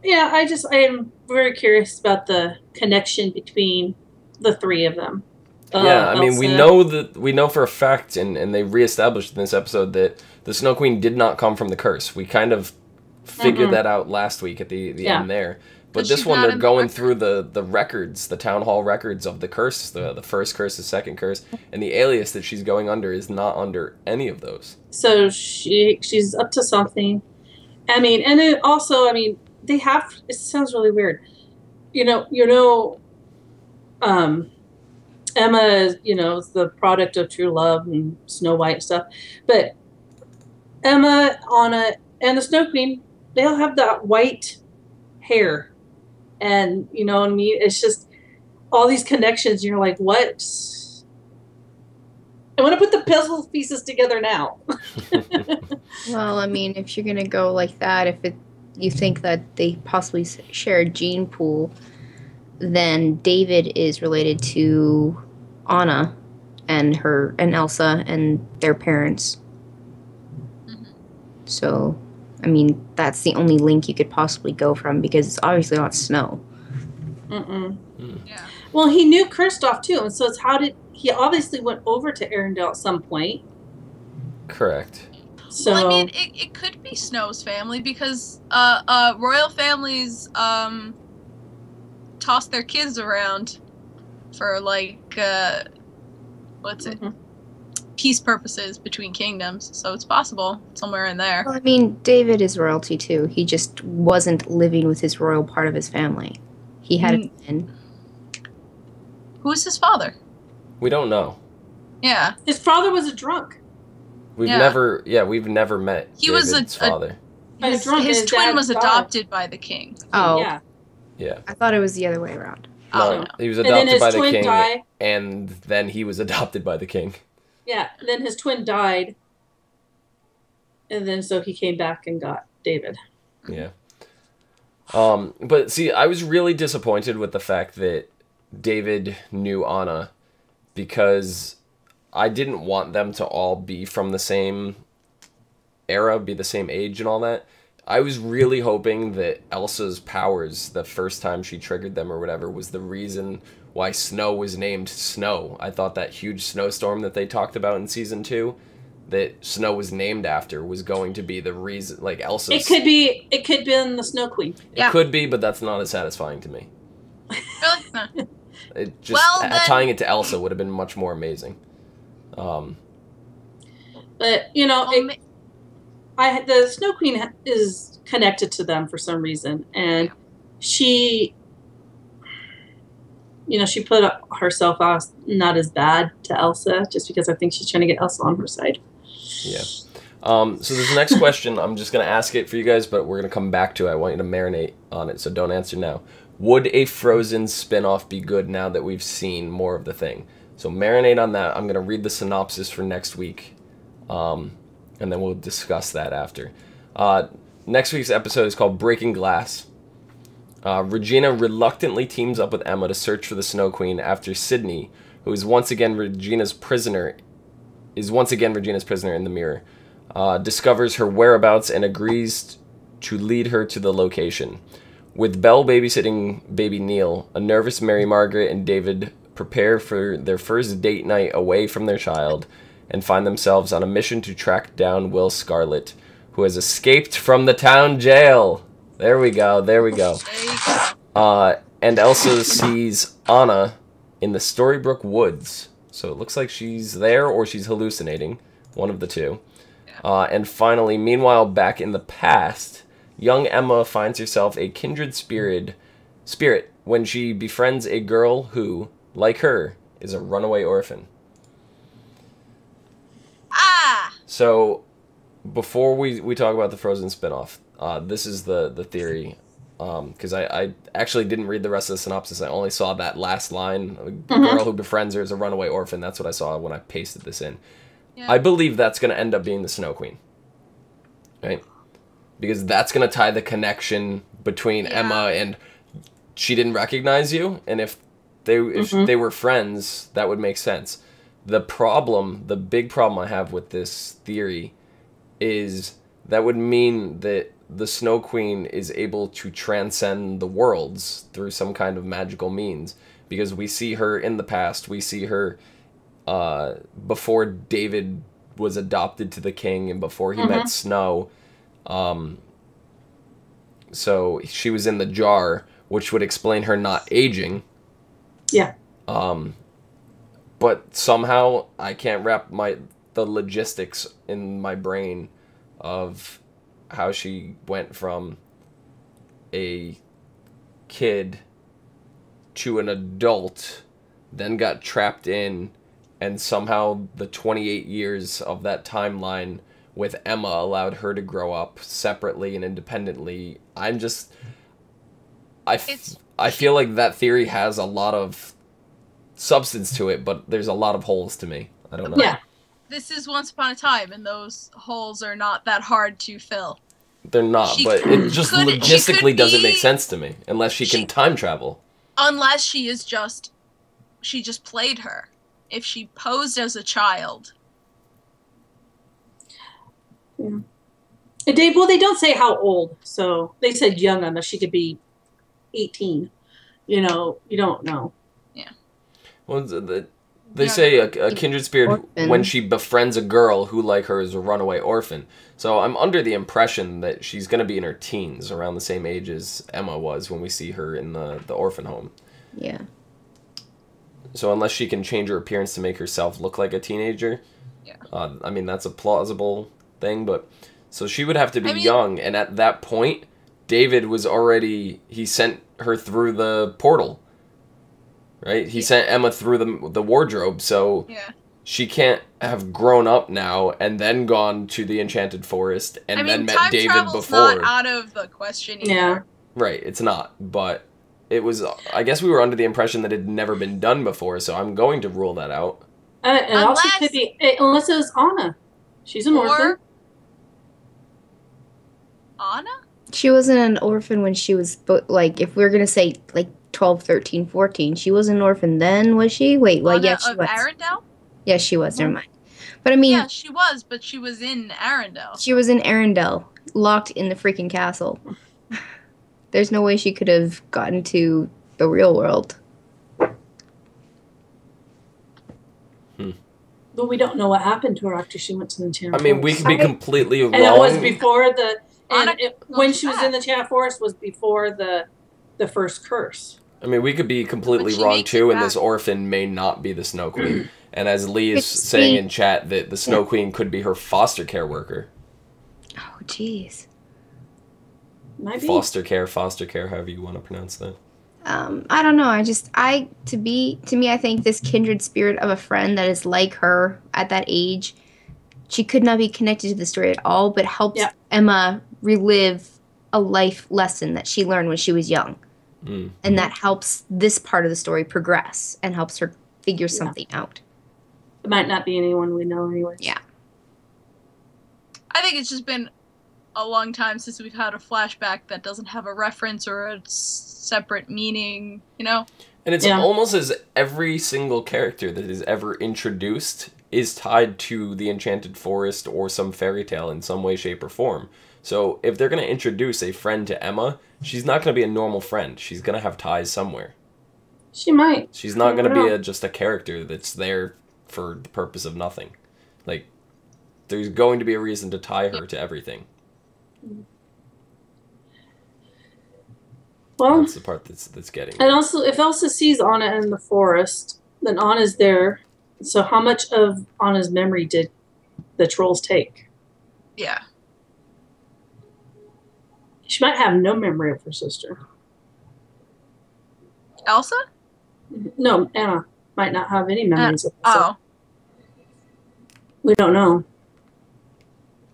yeah, I am very curious about the connection between the 3 of them. Yeah, I mean, we know for a fact, and they reestablished in this episode that the Snow Queen did not come from the curse. We kind of figured that out last week at the end there. But this one, they're going through the records, the town hall records of the curse, the first curse, the second curse, and the alias that she's going under is not under any of those. So she's up to something. I mean, and it also, I mean, they have. It sounds really weird, Emma is, is the product of true love and Snow White and stuff, but Emma, Anna, and the Snow Queen, they all have that white hair. And, you know what I mean? It's just all these connections. You're like, what? I want to put the puzzle pieces together now. Well, I mean, if you're going to go like that, you think that they possibly share a gene pool, then David is related to Anna and Elsa and their parents. Mm-hmm. So, I mean, that's the only link you could possibly go from, because it's obviously not Snow. Yeah. Well, he knew Kristoff too, and so it's he obviously went over to Arendelle at some point. Correct. So well, I mean, it could be Snow's family, because royal families toss their kids around for peace purposes between kingdoms, so it's possible somewhere in there. Well, I mean, David is royalty too. He just wasn't living with his royal part of his family. He had a twin. Who's his father? We don't know. Yeah. His father was a drunk. We've never met David's father. His twin was adopted by the king. Oh. Yeah. Yeah. I thought it was the other way around. No, he was adopted by the king, and then he was adopted by the king. Yeah, and then his twin died, and then so he came back and got David. Yeah. But see, I was really disappointed with the fact that David knew Anna, because I didn't want them to all be from the same era, be the same age and all that. I was really hoping that Elsa's powers, the first time she triggered them or whatever, was the reason why Snow was named Snow. I thought that huge snowstorm that they talked about in Season 2, that Snow was named after, was going to be the reason, like Elsa's... It could be in the Snow Queen. It could be, but that's not as satisfying to me. Really? No. It just, tying it to Elsa would have been much more amazing. But, the Snow Queen is connected to them for some reason, and she put herself as not as bad to Elsa, just because I think she's trying to get Elsa on her side. Yeah. So this next question, I'm just going to ask it for you guys, but we're going to come back to it. I want you to marinate on it, so don't answer now. Would a Frozen spinoff be good now that we've seen more of the thing? So marinate on that. I'm going to read the synopsis for next week, and then we'll discuss that after. Next week's episode is called Breaking Glass. Regina reluctantly teams up with Emma to search for the Snow Queen after Sydney, who is once again Regina's prisoner in the mirror, discovers her whereabouts and agrees to lead her to the location. With Belle babysitting baby Neil, a nervous Mary Margaret and David prepare for their first date night away from their child and find themselves on a mission to track down Will Scarlet, who has escaped from the town jail. There we go. And Elsa sees Anna in the Storybrooke Woods. So it looks like she's there or she's hallucinating. One of the two. And finally, meanwhile, back in the past, young Emma finds herself a kindred spirit when she befriends a girl who, like her, is a runaway orphan. So, before we talk about the Frozen spinoff, this is the theory. Because I actually didn't read the rest of the synopsis. I only saw that last line. A girl who befriends her is a runaway orphan. That's what I saw when I pasted this in. Yeah. I believe that's going to end up being the Snow Queen. Right? Because that's going to tie the connection between Emma and she didn't recognize you. And if they were friends, that would make sense. The big problem I have with this theory is that would mean that the Snow Queen is able to transcend the worlds through some kind of magical means. Because we see her in the past. We see her before David was adopted to the king and before he met Snow. So she was in the jar, which would explain her not aging. Yeah. But somehow I can't wrap the logistics in my brain of how she went from a kid to an adult, then got trapped in, and somehow the 28 years of that timeline with Emma allowed her to grow up separately and independently. I feel like that theory has a lot of substance to it, but there's a lot of holes to me. I don't know. Yeah. This is Once Upon a Time, and those holes are not that hard to fill. They're not, but it just logistically doesn't make sense to me, unless she can time travel. Unless she just played her. If she posed as a child. Yeah. Well, they don't say how old, so they said young, unless she could be 18. You don't know. Yeah. Well, they say a kindred spirit orphan. When she befriends a girl who, like her, is a runaway orphan. So I'm under the impression that she's going to be in her teens, around the same age as Emma was when we see her in the orphan home. Yeah. So unless she can change her appearance to make herself look like a teenager, I mean, that's a plausible thing, but so she would have to be young, and at that point, David was already, he sent her through the portal, right? He sent Emma through the wardrobe, so she can't have grown up now and then gone to the Enchanted Forest and then met David before. Not out of the question either. Yeah. Right, it's not, but it was, I guess we were under the impression that it had never been done before, so I'm going to rule that out. And also could be, unless it was Anna. She's an orphan. Anna? She wasn't an orphan when she was, like, if we were going to say, like, 12, 13, 14. She wasn't an orphan then, was she? Wait, well, yeah, she was. Arendelle? Yeah, she was, never mind. But I mean... Yeah, she was, but she was in Arendelle. She was in Arendelle, locked in the freaking castle. There's no way she could have gotten to the real world. But we don't know what happened to her after she went to the Enchanted Forest. I mean, we could be completely wrong. And it was before when she was in the Enchanted Forest was before the first curse. I mean, we could be completely wrong too, and this orphan may not be the Snow Queen. And as Lee is saying in chat, that the Snow Queen could be her foster care worker. Oh, jeez. Might be. Foster care, however you want to pronounce that. I don't know. To me, I think this kindred spirit of a friend that is like her at that age, she could not be connected to the story at all, but helps Emma relive a life lesson that she learned when she was young. And that helps this part of the story progress and helps her figure something out. It might not be anyone we know anyway. Yeah. I think it's just been a long time since we've had a flashback that doesn't have a reference or a separate meaning, you know? And it's almost as every single character that is ever introduced is tied to the Enchanted Forest or some fairy tale in some way, shape, or form. So if they're going to introduce a friend to Emma, she's not going to be a normal friend. She's going to have ties somewhere. She might. She's not going to be just a character that's there for the purpose of nothing. Like, there's going to be a reason to tie her to everything. Well, that's the part that's getting me. And also, if Elsa sees Anna in the forest, then Anna's there. So how much of Anna's memory did the trolls take? Yeah. She might have no memory of her sister. Elsa? No, Anna might not have any memories of Oh. herself. We don't know.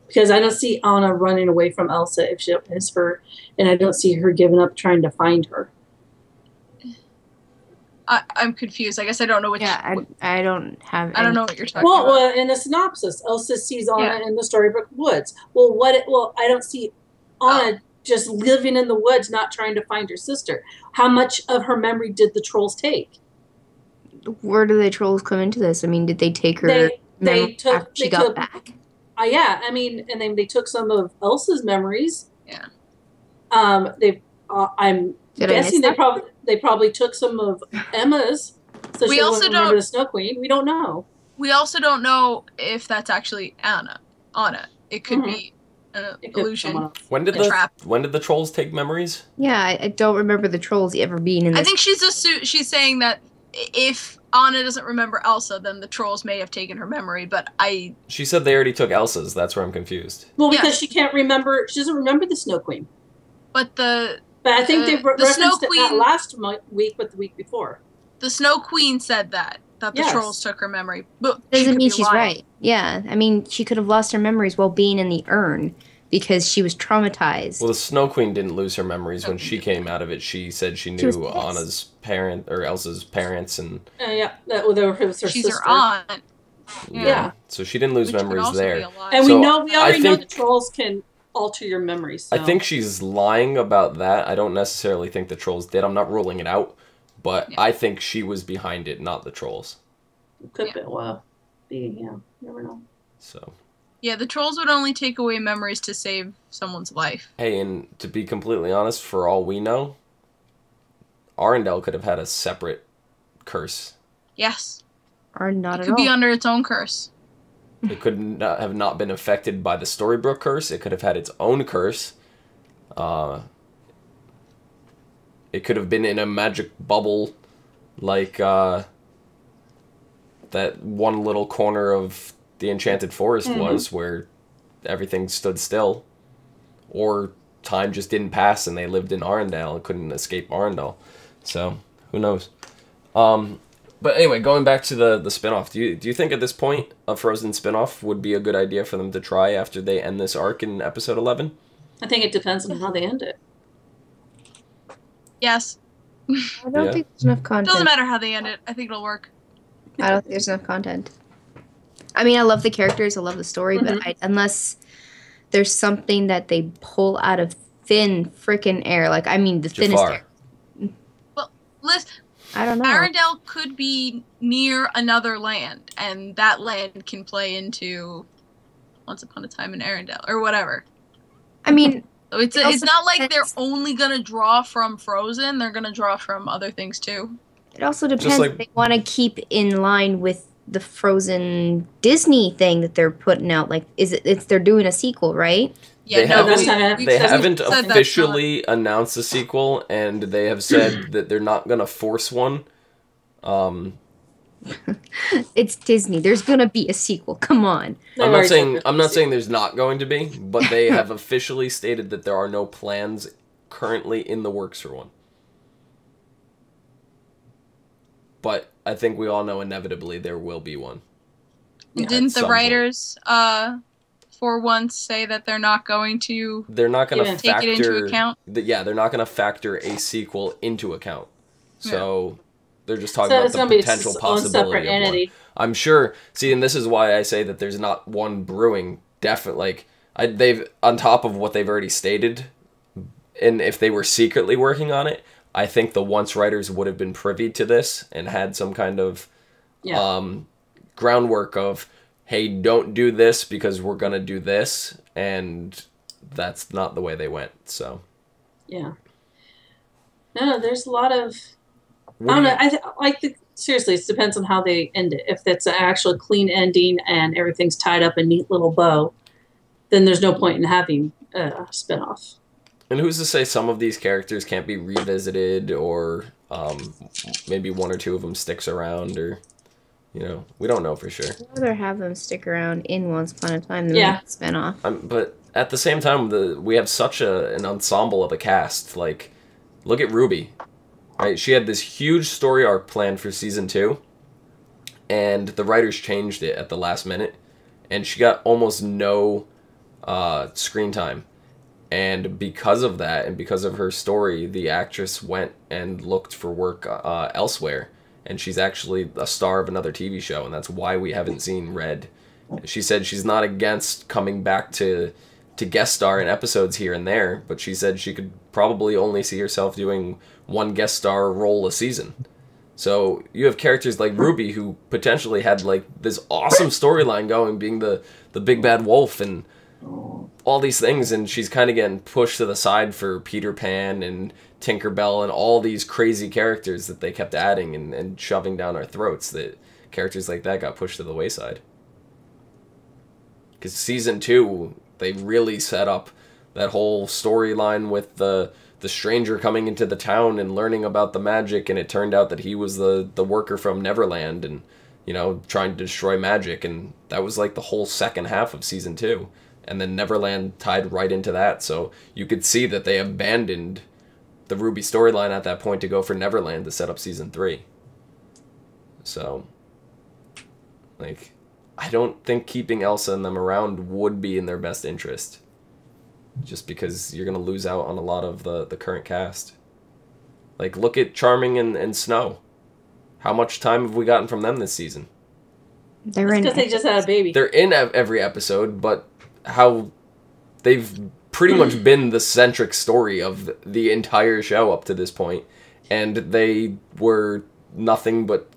Because I don't see Anna running away from Elsa if she is her, and I don't see her giving up trying to find her. I'm confused. I guess I don't know what. Yeah, I don't have. I don't know what you're talking about. Well, in the synopsis, Elsa sees Anna in the Storybook Woods. Well, I don't see Anna just living in the woods, not trying to find her sister. How much of her memory did the trolls take? Where do the trolls come into this? I mean, did they take her memory after she got back? Yeah, I mean, and then they took some of Elsa's memories. Yeah. I'm guessing they probably took some of Emma's, so she wouldn't remember the Snow Queen. We don't know. We also don't know if that's actually Anna. It could be an illusion. When did the trolls take memories? Yeah, I don't remember the trolls ever being in this. I think she's saying that if Anna doesn't remember Elsa, then the trolls may have taken her memory, but She said they already took Elsa's, that's where I'm confused. Well, because she can't remember, she doesn't remember the Snow Queen. But I think they referenced it not last week, but the week before. The Snow Queen said that the trolls took her memory. But doesn't mean she's right. Yeah, I mean, she could have lost her memories while being in the urn because she was traumatized. Well, the Snow Queen didn't lose her memories when she came out of it. She said she knew Anna's parent or Elsa's parents, and that was her she's sister. Her aunt. Yeah. So she didn't lose memories there. And we already know the trolls can alter your memories. So. I think she's lying about that. I don't necessarily think the trolls did. I'm not ruling it out, but I think she was behind it, not the trolls. Could be, never know. So. Yeah, the trolls would only take away memories to save someone's life. Hey, and to be completely honest, for all we know, Arendelle could have had a separate curse. Yes. Or not at all. It could be under its own curse. It could have not been affected by the Storybrooke curse. It could have had its own curse. It could have been in a magic bubble, like that one little corner of the Enchanted Forest was, where everything stood still. Or time just didn't pass and they lived in Arendelle and couldn't escape Arendelle. So, who knows? But anyway, going back to the spin-off, do you think at this point a Frozen spin-off would be a good idea for them to try after they end this arc in episode 11? I think it depends on how they end it. Yes. I don't think there's enough content. Doesn't matter how they end it. I think it'll work. I don't think there's enough content. I mean, I love the characters, I love the story, but unless there's something that they pull out of thin frickin' air, like, I mean, the thinnest air. Well, listen, I don't know. Arendelle could be near another land, and that land can play into Once Upon a Time in Arendelle, or whatever. I mean... So it's not like they're only going to draw from Frozen, they're going to draw from other things, too. It also depends if they want to keep in line with the Frozen Disney thing that they're putting out. Like, they're doing a sequel, right? Yeah, they haven't officially announced a sequel, and they have said that they're not going to force one. It's Disney. There's going to be a sequel. Come on. I'm not saying there's not going to be, but they have officially stated that there are no plans currently in the works for one. But I think we all know inevitably there will be one. Didn't the writers for once say that they're not going to They're not going to Yeah. take it into account? Yeah, they're not going to factor a sequel into account. So they're just talking So about it's the gonna be potential its own possibility separate of one. entity. I'm sure. See, and this is why I say that there's not one brewing. Definitely, like they've on top of what they've already stated, and if they were secretly working on it, I think the Once writers would have been privy to this and had some kind of groundwork of, hey, don't do this because we're gonna do this, and that's not the way they went. So Yeah. No, there's a lot of. I don't know. I think seriously, it depends on how they end it. If it's an actual clean ending and everything's tied up in a neat little bow, then there's no point in having a spinoff. And who's to say some of these characters can't be revisited, or maybe one or two of them sticks around, or we don't know for sure. I'd rather have them stick around in Once Upon a Time than Yeah. spin off. But at the same time, we have such an ensemble of a cast. Like, look at Ruby. Right, she had this huge story arc planned for season 2, and the writers changed it at the last minute, and she got almost no screen time. And because of that, and because of her story, the actress went and looked for work elsewhere, and she's actually a star of another TV show, and that's why we haven't seen Red. She said she's not against coming back to guest star in episodes here and there, but she said she could probably only see herself doing one guest star role a season. So you have characters like Ruby, who potentially had like this awesome storyline going, being the big bad wolf and all these things, and she's kind of getting pushed to the side for Peter Pan and Tinkerbell and all these crazy characters that they kept adding and shoving down our throats, that characters like that got pushed to the wayside. Because season 2, they really set up that whole storyline with the stranger coming into the town and learning about the magic, and it turned out that he was the worker from Neverland and, trying to destroy magic, and that was like the whole second half of season 2. And then Neverland tied right into that, so you could see that they abandoned the Ruby storyline at that point to go for Neverland to set up season 3. So, like, I don't think keeping Elsa and them around would be in their best interest. Just because you're going to lose out on a lot of the current cast. Like, look at Charming and Snow. How much time have we gotten from them this season? They're It's in. because they just had a baby. They're in every episode, but how they've pretty much been the centric story of the entire show up to this point, and they were nothing but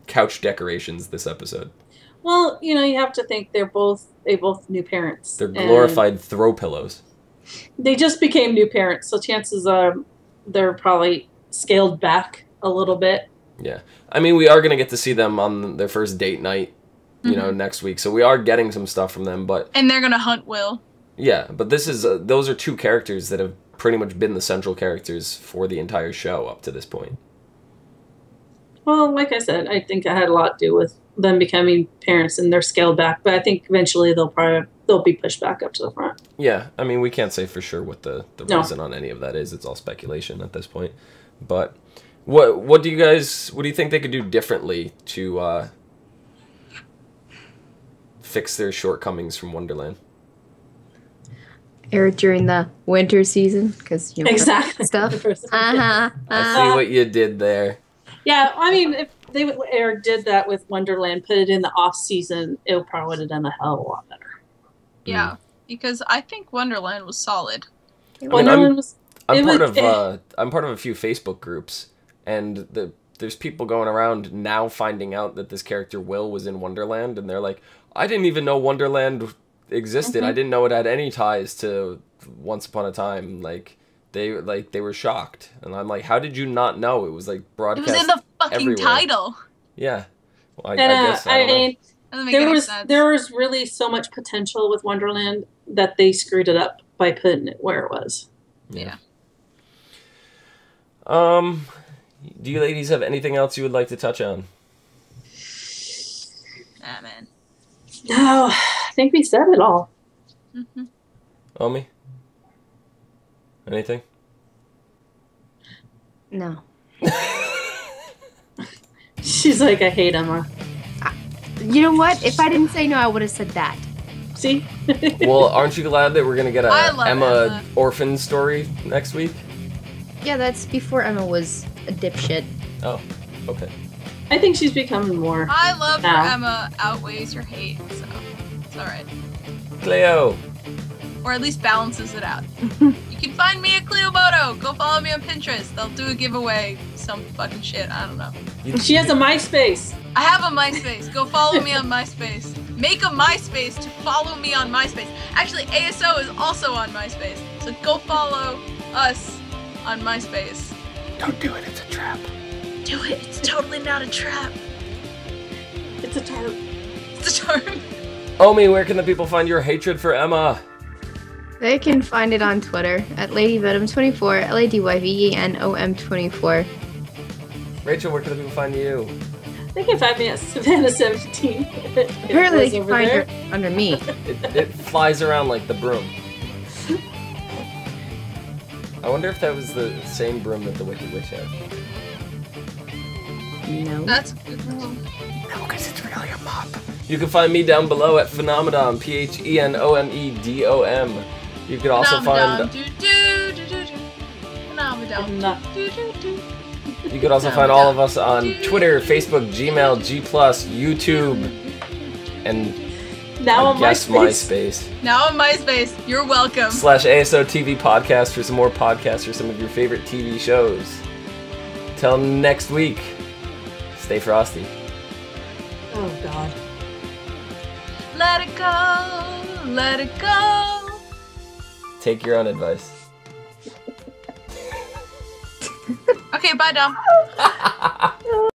couch decorations this episode. Well, you have to think they both new parents. They're glorified throw pillows. They just became new parents, so chances are they're probably scaled back a little bit. Yeah. I mean, we are going to get to see them on their first date night, next week. So we are getting some stuff from them, but... And they're going to hunt Will. Yeah, but this is those are two characters that have pretty much been the central characters for the entire show up to this point. Well, like I said, I think it had a lot to do with them becoming parents, and they're scaled back. But I think eventually they'll be pushed back up to the front. Yeah, I mean, we can't say for sure what the reason on any of that is. It's all speculation at this point. But what do you think they could do differently to fix their shortcomings from Wonderland? Air during the winter season, because Exactly stuff. I see what you did there. Yeah, I mean, if they did that with Wonderland, put it in the off season, it probably would have done a hell of a lot better. Yeah, because I think Wonderland was solid. Wonderland was. I'm part of a few Facebook groups, and there's people going around now finding out that this character Will was in Wonderland, and they're like, I didn't even know Wonderland existed. Mm-hmm. I didn't know it had any ties to Once Upon a Time. Like they were shocked, and I'm like, how did you not know? It was like broadcast. It was in the fucking everywhere. title. Yeah, well, I guess I don't know. Doesn't make any sense. There was really so much potential with Wonderland that they screwed it up by putting it where it was. Yeah. Do you ladies have anything else you would like to touch on? Ah, man. No, I think we said it all. Mm-hmm. Omi? Anything? No. She's like, I hate Emma. You know what? If I didn't say no, I would have said that. See? Well, aren't you glad that we're gonna get I a love Emma Emma. orphan story next week? Yeah, that's before Emma was a dipshit. Oh, okay. I think she's becoming more. My love for Now. Emma outweighs your hate, so it's alright. Clio. Or at least balances it out. You can find me at Clio Moto. Go follow me on Pinterest. They'll do a giveaway. Some fucking shit. I don't know. She has a MySpace. I have a MySpace. Go follow me on MySpace. Make a MySpace to follow me on MySpace. Actually, ASO is also on MySpace. So go follow us on MySpace. Don't do it. It's a trap. Do it. It's totally not a trap. It's a tarp. It's a charm. Omi, where can the people find your hatred for Emma? They can find it on Twitter at LadyVenom24, LadyVenom24. Rachel, where can the people find you? They can find me at Savannah17. Apparently they can find her under me. It flies around like the broom. I wonder if that was the same broom that the Wicked Witch had. No. That's good. No, because it's really a mop. You can find me down below at Phenomedom, Phenomedom. You can also find. You could also find all of us on Twitter, Facebook, Gmail, G+, YouTube, and Now I on guess MySpace. Now on MySpace. You're welcome. / ASOTV podcast for some more podcasts for some of your favorite TV shows. Till next week, stay frosty. Oh, God. Let it go. Let it go. Take your own advice. Okay, bye, Dom.